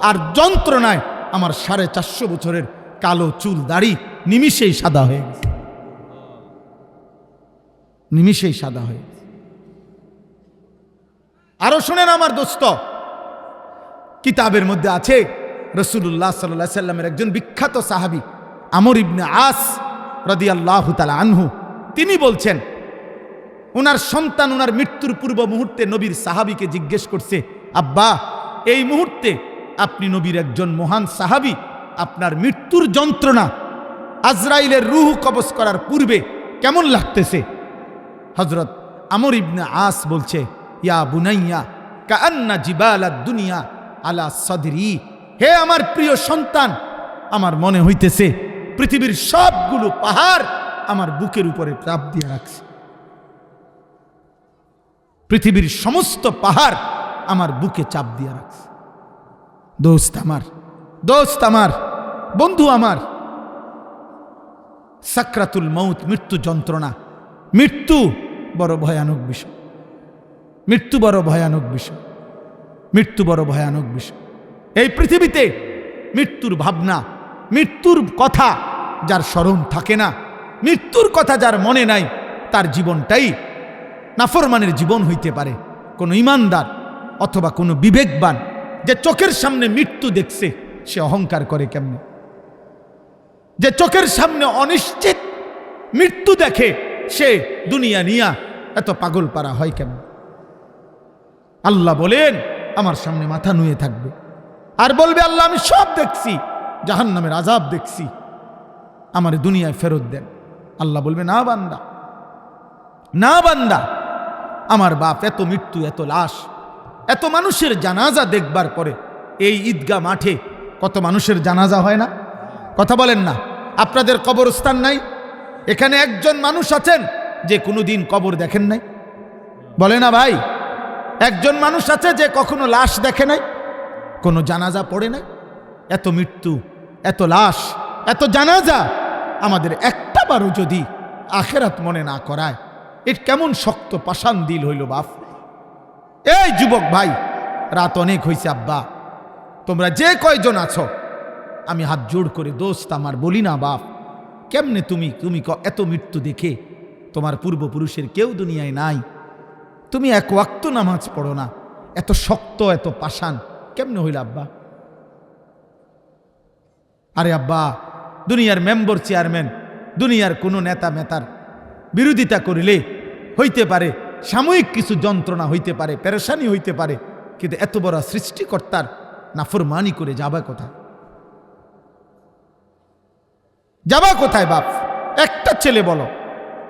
আর যন্ত্রণায় আমার 450 বছরের কালো চুল দাড়ি নিমিষেই সাদা হয়ে গেছে, নিমিষেই সাদা হয়ে গেছে। আরো শুনেন আমার দোস্ত, কিতাবের মধ্যে আছে রাসূলুল্লাহ সাল্লাল্লাহু আলাইহি সাল্লামের একজন বিখ্যাত সাহাবী আমর ইবনে আস রাদিয়াল্লাহু তাআলা আনহু, তিনি বলছেন ওনার সন্তান ওনার মৃত্যুর পূর্ব মুহূর্তে নবীর সাহাবীকে জিজ্ঞেস করছে, আব্বা এই মুহূর্তে আপনি নবীর একজন মহান সাহাবী, আপনার মৃত্যুর যন্ত্রণা আজরাইলের রূহ কবজ করার পূর্বে কেমন লাগতেছে? হযরত আমর ইবনে আস বলছে, ইয়া বুনাইয়া কাআন্না জিবালাদ দুনিয়া আলা সাদরি, হে আমার প্রিয় সন্তান, আমার মনে হইতেছে পৃথিবীর সবগুলো পাহাড় আমার বুকের উপরে চাপ দিয়ে রাখছে, পৃথিবীর সমস্ত পাহাড় আমার বুকে চাপ দিয়ে রাখছে। দোস্ত আমার, দোস্ত আমার, বন্ধু আমার, সাকরাতুল মউত, মৃত্যু যন্ত্রণা, মৃত্যু বড় ভয়ানক বিষয়, মৃত্যু বড় ভয়ানক বিষয়, মৃত্যু বড় ভয়ানক বিষয়। এই পৃথিবীতে মৃত্যুর ভাবনা, মৃত্যুর কথা যার স্মরণ থাকে না, মৃত্যুর কথা যার মনে নাই, তার জীবনটাই নাফরমানের জীবন হইতে পারে। কোনো ইমানদার অথবা কোনো বিবেকবান যে চোখের সামনে মৃত্যু দেখছে, সে অহংকার করে কেমনে? যে চোখের সামনে অনিশ্চিত মৃত্যু দেখে, সে দুনিয়া নিয়া এত পাগল পারা হয় কেমন? আল্লাহ বলেন আমার সামনে মাথা নুয়ে থাকবে আর বলবে, আল্লাহ আমি সব দেখছি, জাহান্নামের আযাব দেখছি, আমার দুনিয়ায় ফেরত দেন। আল্লাহ বলবে, না বান্দা, না বান্দা, আমার বাপ এত মৃত্যু, এত লাশ, এত মানুষের জানাজা দেখবার পরে এই ঈদগাহ মাঠে কত মানুষের জানাজা হয় না? কথা বলেন না? আপনাদের কবরস্থান নাই? এখানে একজন মানুষ আছেন যে কোনোদিন কবর দেখেন নাই? বলে না ভাই? একজন মানুষ আছে যে কখনো লাশ দেখে নাই, কোনো জানাজা পড়ে নাই? এত মৃত্যু, এত লাশ, এত জানাজা, আমাদের একটা বারও যদি আখেরাত মনে না করায়, এর কেমন শক্ত পাষাণ দিল হইল বাপ। এই যুবক ভাই, রাত অনেক হয়েছে, আব্বা তোমরা যে কয়জন আছো, আমি হাত জোড় করে দোস্ত আমার বলি না বাপ, কেমনে তুমি এত মৃত্যু দেখে, তোমার পূর্বপুরুষের কেউ দুনিয়ায় নাই, তুমি এক ওয়াক্ত নামাজ পড়ো না, এত শক্ত, এত পাষাণ কেমনে হইল আব্বা? আরে আব্বা, দুনিয়ার মেম্বার, চেয়ারম্যান, দুনিয়ার কোনো নেতা মেতার বিরোধিতা করিলে হইতে পারে সাময়িক কিছু যন্ত্রণা হইতে পারে, পেরেশানি হইতে পারে, কিন্তু এত বড় সৃষ্টিকর্তার নাফরমানি করে যাবা কোথায়? যাবা কোথায় বাপ? একটা ছেলে বলো,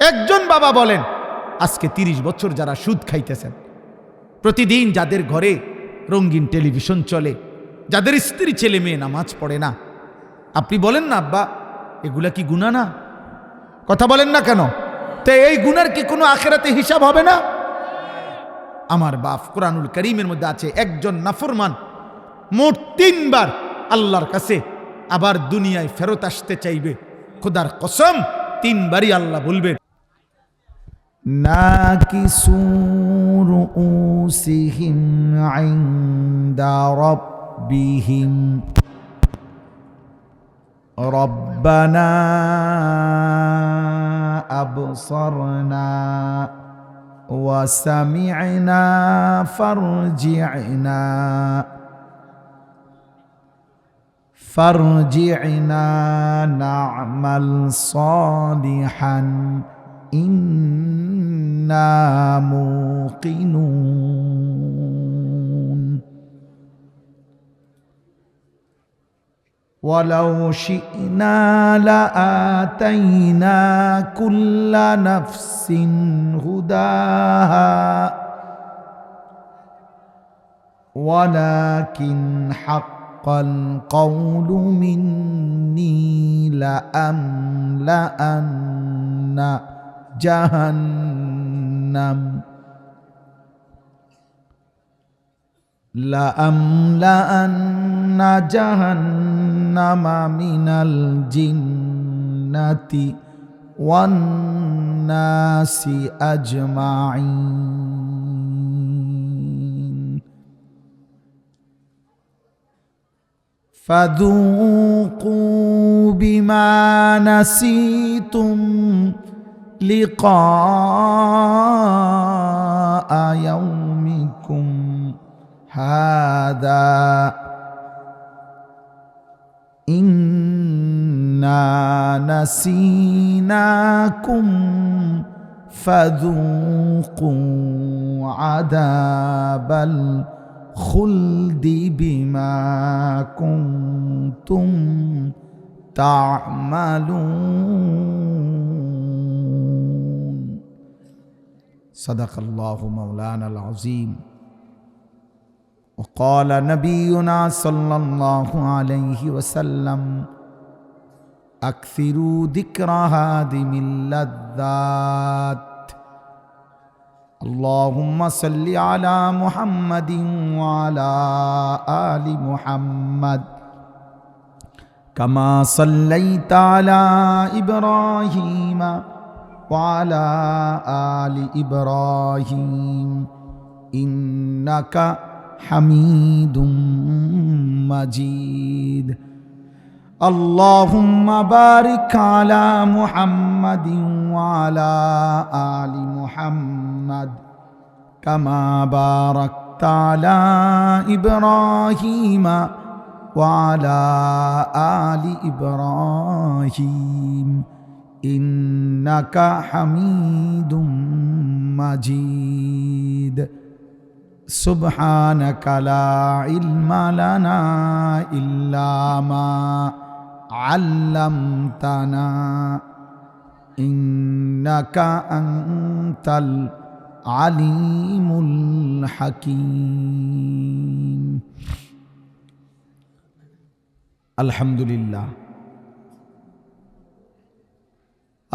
একজন বাবা বলেন, আজকে 30 বছর যারা সুদ খাইতেছেন, প্রতিদিন যাদের ঘরে রঙিন টেলিভিশন চলে, যাদের স্ত্রী ছেলে মেয়ে নামাজ পড়ে না, আপনি বলেন না আব্বা এগুলা কি গুনাহ না? কথা বলেন না কেন? তো এই গুনার কি কোনো আখিরাতে হিসাব হবে না? আমার বাপ, কোরআনুল কারীমের মধ্যে আছে একজন নাফরমান মোট 3 বার আল্লাহর কাছে আবার দুনিয়ায় ফেরত আসতে চাইবে। খোদার কসম 3 বারই আল্লাহ বলবেন, নাকিসু রুউসিহিম ইনদা রাব্বিহিম রব্বানা আবসারনা ওয়া সামি'না ফারজি'না না'মাল সালিহান ইন্না মুকিনুন ওয়ালাউ শি'না লাআতাইনা কুল্লা নাফসিন হুদাহা ওয়ালাকিন হাক্কাল কওলু মিন্নী লাআমলাআন্না জাহান্নাম লাআমলাআন্না জাহান্নাম জাহান্নামা মিনাল জিন্নাতি ওয়ান নাসি আজমাইন ফাযূকূ বিমা নাসীতুম লিকা ইয়াউমিকুম হাযা ইন্না নাসীনাকুম ফাযূকূ আযাবাল খুলদি বিমা কুনতুম তা'মালুন সাদাকাল্লাহু মাওলানাল আযীম وقال نبينا صلى الله عليه وسلم أكثروا ذكر هادم اللذات اللهم صل على محمد وعلى آل محمد كما صليت على إبراهيم وعلى آل إبراهيم إنك حميد مجيد اللهم بارك على محمد وعلى آل محمد كما باركت على إبراهيم وعلى آل إبراهيم إنك حميد مجيد سبحانك لا علم لنا إلا ما علمتنا إنك أنت العليم الحكيم الحمد لله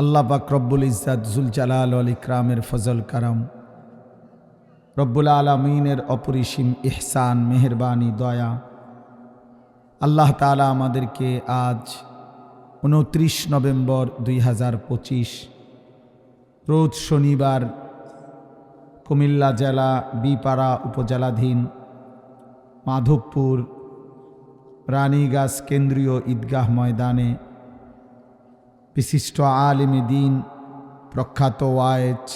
আল্লাহ পাক রব্বুল ইজ্জাত জুল জালাল ওয়াল ইকরামের ফজল কারাম রব্বুল আলামিনের অপরিসীম ইহসান মেহেরবানি দয়া আল্লাহ তাআলা আমাদেরকে আজ 29 নভেম্বর 2025 রোজ শনিবার কুমিল্লা জেলা বিপাড়া উপজেলাধীন মাধবপুর রানীগাছ কেন্দ্রীয় ঈদগাহ ময়দানে বিশিষ্ট আলেম দ্বীন প্রখ্যাত ওয়াইজ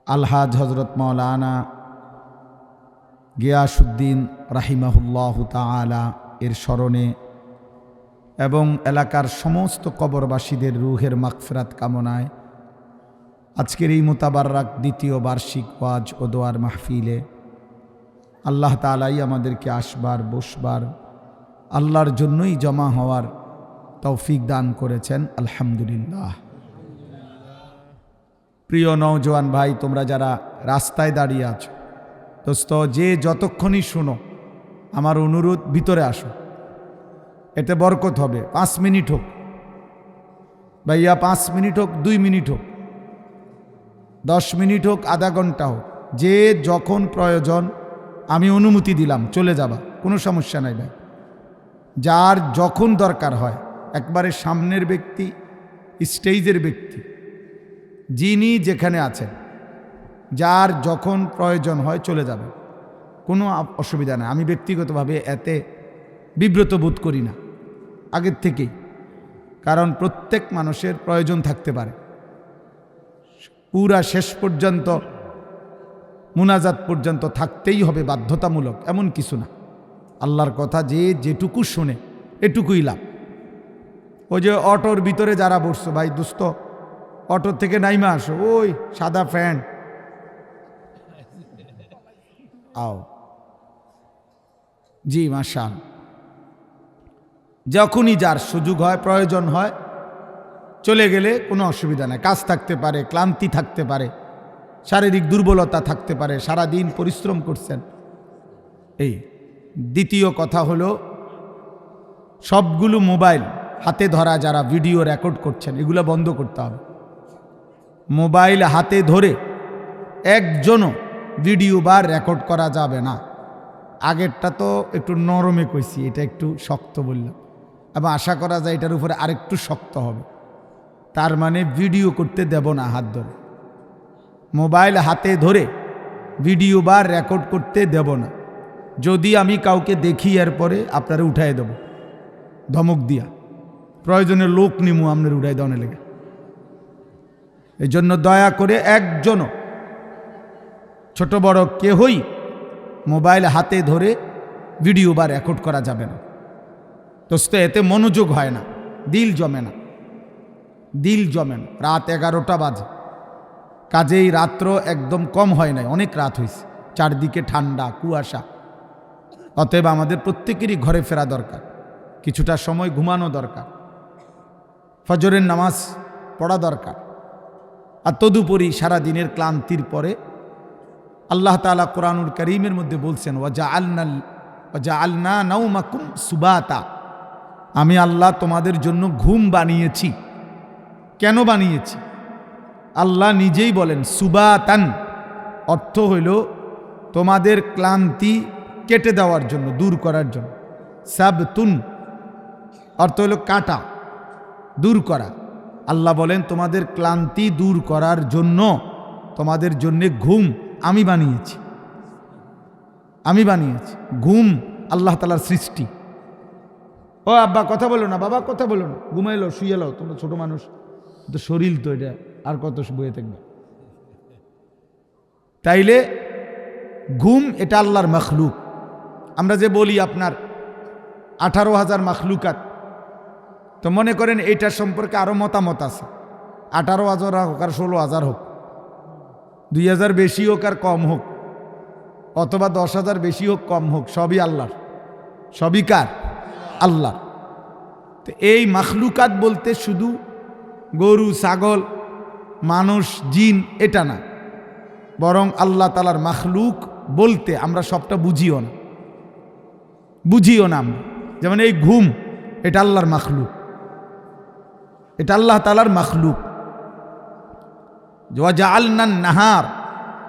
আলহাজ হযরত মাওলানা গিয়াসউদ্দিন রাহিমাহুল্লাহু তাআলা এর স্মরণে এবং এলাকার সমস্ত কবরবাসীদের রুহের মাগফিরাত কামনায় আজকের এই মুতাবাররাক দ্বিতীয় বার্ষিক ওয়াজ ও দোয়ার মাহফিলে আল্লাহ তাআলাই আমাদেরকে আসবার বসবার আল্লাহর জন্যই জমা হওয়ার তৌফিক দান করেছেন আলহামদুলিল্লাহ। প্রিয় নওজোয়ান ভাই, তোমরা যারা রাস্তায় দাঁড়িয়ে আছো, দোস্ত যে যতক্ষণই শোনো, আমার অনুরোধ ভিতরে আসো, এতে বরকত হবে। 5 মিনিট হোক ভাইয়া, 5 মিনিট হোক, 2 মিনিট হোক, 10 মিনিট হোক, আধা ঘন্টা হোক, যে যখন প্রয়োজন আমি অনুমতি দিলাম, চলে যাবা, কোনো সমস্যা নাই ভাই। যার যখন দরকার হয়, একবারে সামনের ব্যক্তি, স্টেজের ব্যক্তি, যিনি যেখানে আছেন, যার যখন প্রয়োজন হয় চলে যাবে, কোনো অসুবিধা নেই। আমি ব্যক্তিগতভাবে এতে বিব্রত বোধ করি না আগের থেকেই, কারণ প্রত্যেক মানুষের প্রয়োজন থাকতে পারে। পুরা শেষ পর্যন্ত মুনাজাত পর্যন্ত থাকতেই হবে বাধ্যতামূলক, এমন কিছু না। আল্লাহর কথা যে যেটুকু শোনে এটুকুই লাভ। ওই যে অটোর ভিতরে যারা বসছো, ভাই দোস্ত অটো থেকে নাইমা আসো, ওই সাদা ফ্যান আও। জি মাশাআল্লাহ, যখনই যার সুযোগ হয়, প্রয়োজন হয়, চলে গেলে কোনো অসুবিধা নাই। কাজ থাকতে পারে, ক্লান্তি থাকতে পারে, শারীরিক দুর্বলতা থাকতে পারে, সারাদিন পরিশ্রম করছেন। এই দ্বিতীয় কথা হলো, সবগুলো মোবাইল হাতে ধরা যারা ভিডিও রেকর্ড করছেন, এগুলো বন্ধ করতে হবে। মোবাইল হাতে ধরে একজনও ভিডিও বা রেকর্ড করা যাবে না। আগেরটা তো একটু নরমে কইছি, এটা একটু শক্ত বললাম, এবং আশা করা যায় এটার উপরে আরেকটু শক্ত হবে। তার মানে ভিডিও করতে দেব না, হাত ধরে মোবাইল হাতে ধরে ভিডিও বা রেকর্ড করতে দেব না। যদি আমি কাউকে দেখি এরপরে আপনারা উঠাই দেব ধমক দিয়া, প্রয়োজনে লোক নিমু আপনার উঠাই দেওয়ানে লেগে। এই জন্য দয়া করে একজনও ছোট বড় কেহই মোবাইল হাতে ধরে ভিডিও বা রেকর্ড করা যাবে না। দোস্ত এতে মনোযোগ হয় না, দিল জমে না, দিল জমে না। রাত 11টা বাজে, কাজেই রাত্র একদম কম হয় নাই, অনেক রাত হয়েছে, চারদিকে ঠান্ডা কুয়াশা। অতএব আমাদের প্রত্যেকেরই ঘরে ফেরা দরকার, কিছুটা সময় ঘুমানো দরকার, ফজরের নামাজ পড়া দরকার। আর তদুপরি সারাদিনের ক্লান্তির পরে আল্লাহ তাআলা কোরআনুল কারীমের মধ্যে বলছেন ওয়াজআলনা নাওমাকুম সুবাতা, আমি আল্লাহ তোমাদের জন্য ঘুম বানিয়েছি। কেন বানিয়েছি? আল্লাহ নিজেই বলেন সুবাতান, অর্থ হইল তোমাদের ক্লান্তি কেটে দেওয়ার জন্য, দূর করার জন্য। সাবতুন অর্থ হইল কাটা, দূর করা। আল্লাহ বলেন তোমাদের ক্লান্তি দূর করার জন্য তোমাদের জন্যে ঘুম আমি বানিয়েছি, আমি বানিয়েছি। ঘুম আল্লাহ তাআলার সৃষ্টি। ও আব্বা কথা বলো না, বাবা কথা বলো না, ঘুমাইলো শুয়ে লো, তোমরা ছোট মানুষ তো, শরীর তো এটা আর কত বয়ে থাকবে। তাইলে ঘুম এটা আল্লাহর মখলুক। আমরা যে বলি আপনার 18,000 মখলুকাত, তো মনে করেন এইটার সম্পর্কে আরো মতামত আছে। 18,000 হোক আর 16,000 হোক, 2,000 বেশি হোক আর কম হোক, অথবা 10,000 বেশি হোক কম হোক, সবই আল্লাহর। সবই কার? আল্লাহ। তো এই মখলুকাত বলতে শুধু গরু ছাগল মানুষ জিন এটা না, বরং আল্লাহ তাআলার মখলুক বলতে আমরা সবটা বুঝিও না, বুঝিও না আমরা। যেমন এই ঘুম এটা আল্লাহর মখলুক, এটা আল্লাহ তাআলার মখলুক। ওয়াজআলনান নাহার,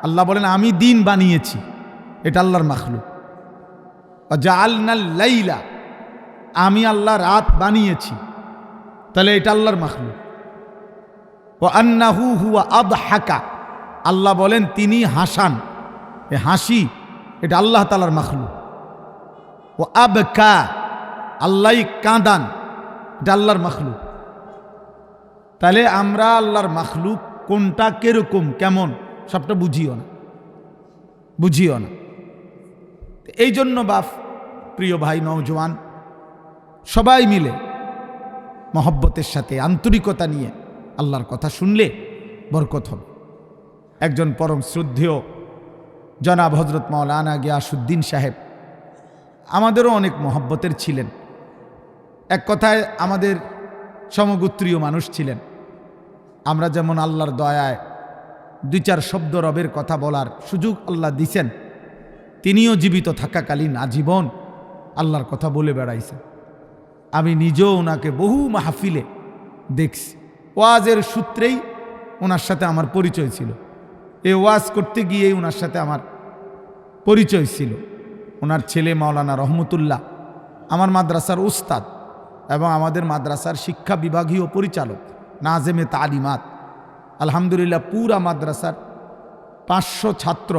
আল্লাহ বলেন আমি দিন বানিয়েছি, এটা আল্লাহর মখলুক। ওয়াজআলনাল লাইলা, আমি আল্লাহ রাত বানিয়েছি, তাহলে এটা আল্লাহর মখলুক। ওয়া আন্নাহু হুয়া আদহাকা, আল্লাহ বলেন তিনি হাসান, এ হাসি এটা আল্লাহ তাআলার মখলুক। ওয়া আবকা, আল্লাহ কাঁদান, এটা আল্লাহর মখলুক। তাহলে আমরা আল্লাহর মখলুক কোনটা কিরকম কেমন সবটা বুঝিও না, বুঝিও না। এই জন্য বাপ, প্রিয় ভাই নওজোয়ান, সবাই মিলে মহব্বতের সাথে আন্তরিকতা নিয়ে আল্লাহর কথা শুনলে বরকত হবে। একজন পরম শ্রদ্ধেয় জনাব হযরত মাওলানা গিয়াসউদ্দিন সাহেব আমাদেরও অনেক মহব্বতের ছিলেন। এক কথায় আমাদের সমগোত্রীয় মানুষ ছিলেন। আমরা যেমন আল্লাহর দয়ায় 2-4 শব্দ রবের কথা বলার সুযোগ আল্লাহ দিছেন, তিনিও জীবিত থাকাকালীন আজীবন আল্লাহর কথা বলে বেড়াইছেন। আমি নিজেও ওনাকে বহু মাহফিলে দেখছি। ওয়াজের সূত্রেই ওনার সাথে আমার পরিচয় ছিল, এই ওয়াজ করতে গিয়েই ওনার সাথে আমার পরিচয় ছিল। ওনার ছেলে মাওলানা রহমতুল্লাহ আমার মাদ্রাসার উস্তাদ এবং আমাদের মাদ্রাসার শিক্ষা বিভাগীয় পরিচালক, নাজেমে তালিমাত। আলহামদুলিল্লাহ পুরা মাদ্রাসার 500 ছাত্র,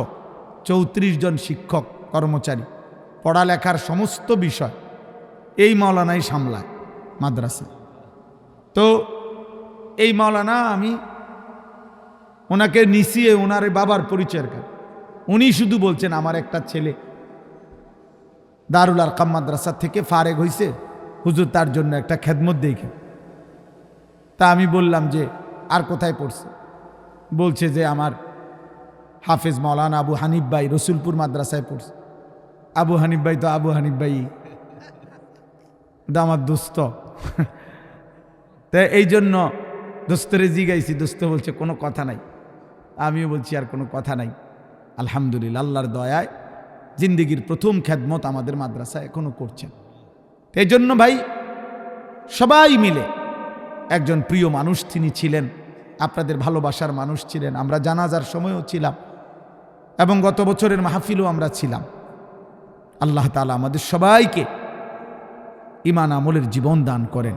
34 জন শিক্ষক কর্মচারী, পড়ালেখার সমস্ত বিষয় এই মাওলানাই সামলায় মাদ্রাসা। তো এই মাওলানা, আমি ওনাকে নিছিয়ে ওনার বাবার পরিচয়ের কারণ, উনি শুধু বলছেন আমার একটা ছেলে দারুল আরকাম মাদ্রাসা থেকে ফারেগ হয়েছে, হুজুর তার জন্য একটা খেদমত দেখে। তা আমি বললাম যে আর কোথায় পড়ছে? বলছে যে আমার হাফেজ মাওলানা আবু হানিফ ভাই রসুলপুর মাদ্রাসায় পড়ছে। আবু হানিফ ভাই তো আবু হানিফ ভাই, আমার দোস্ত। তাই এই জন্য দোস্তরে জিগাইছি, দোস্ত বলছে কোনো কথা নাই। আমিও বলছি আর কোনো কথা নাই। আলহামদুলিল্লাহ আল্লাহর দয়ায় জিন্দেগির প্রথম খেদমত আমাদের মাদ্রাসা এখনো করছেন। এই জন্য ভাই সবাই মিলে, একজন প্রিয় মানুষ তিনি ছিলেন, আপনাদের ভালোবাসার মানুষ ছিলেন। আমরা জানাজার সময়ও ছিলাম এবং গত বছরের মাহফিলও আমরা ছিলাম। আল্লাহ তাআলা আমাদের সবাইকে ঈমান আমলের জীবন দান করেন।